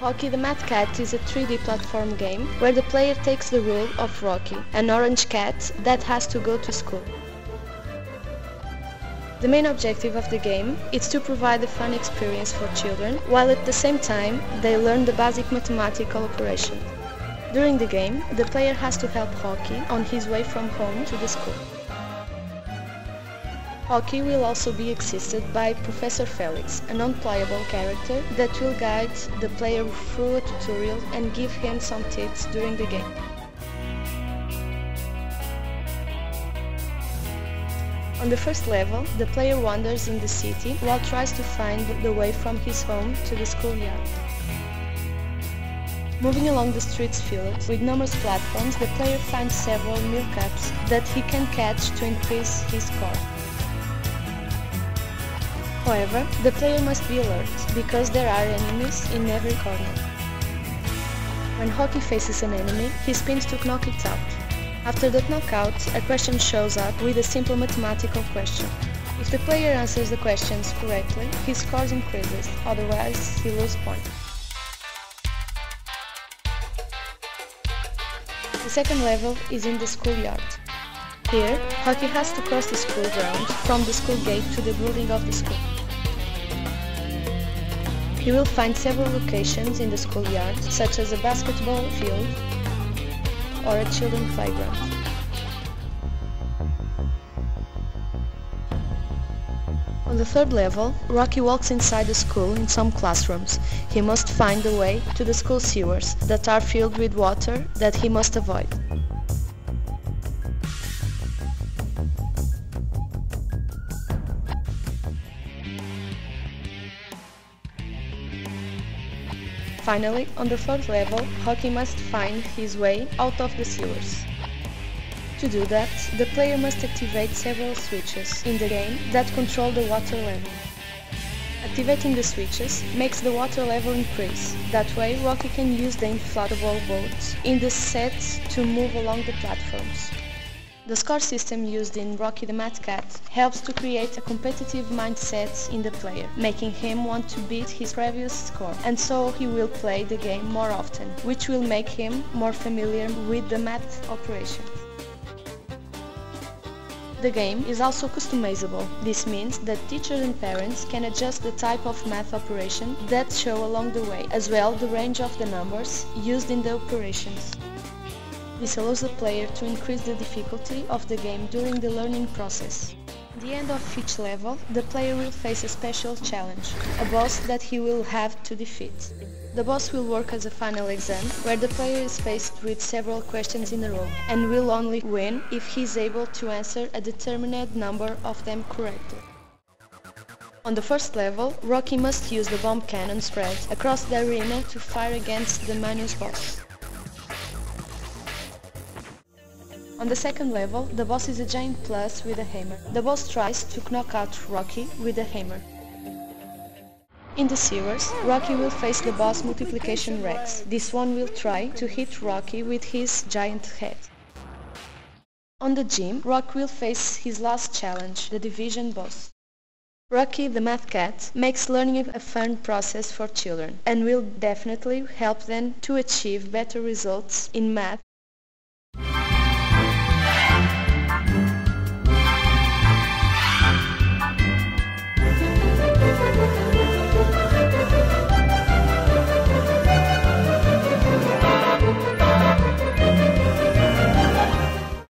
Rocky the Mad Cat is a 3D platform game where the player takes the role of Rocky, an orange cat that has to go to school. The main objective of the game is to provide a fun experience for children, while at the same time they learn the basic mathematical operations. During the game, the player has to help Rocky on his way from home to the school. Rocky will also be assisted by Professor Felix, a non-playable character that will guide the player through a tutorial and give him some tips during the game. On the first level, the player wanders in the city while tries to find the way from his home to the schoolyard. Moving along the streets filled with numerous platforms, the player finds several milk cups that he can catch to increase his score. However, the player must be alert, because there are enemies in every corner. When Rocky faces an enemy, he spins to knock it out. After that knockout, a question shows up with a simple mathematical question. If the player answers the questions correctly, his score increases, otherwise he loses points. The second level is in the schoolyard. Here, Rocky has to cross the school grounds from the school gate to the building of the school. He will find several locations in the schoolyard, such as a basketball field or a children's playground. On the third level, Rocky walks inside the school in some classrooms. He must find the way to the school sewers that are filled with water that he must avoid. Finally, on the fourth level, Rocky must find his way out of the sewers. To do that, the player must activate several switches in the game that control the water level. Activating the switches makes the water level increase. That way, Rocky can use the inflatable boats in the set to move along the platforms. The score system used in Rocky the Mad Cat helps to create a competitive mindset in the player, making him want to beat his previous score, and so he will play the game more often, which will make him more familiar with the math operations. The game is also customizable. This means that teachers and parents can adjust the type of math operation that show along the way, as well the range of the numbers used in the operations. This allows the player to increase the difficulty of the game during the learning process. At the end of each level, the player will face a special challenge, a boss that he will have to defeat. The boss will work as a final exam, where the player is faced with several questions in a row, and will only win if he is able to answer a determined number of them correctly. On the first level, Rocky must use the bomb cannon spread across the arena to fire against the minus boss. On the second level, the boss is a giant plus with a hammer. The boss tries to knock out Rocky with a hammer. In the sewers, Rocky will face the boss Multiplication Rex. This one will try to hit Rocky with his giant head. On the gym, Rocky will face his last challenge, the Division boss. Rocky the Mad Cat makes learning a fun process for children and will definitely help them to achieve better results in math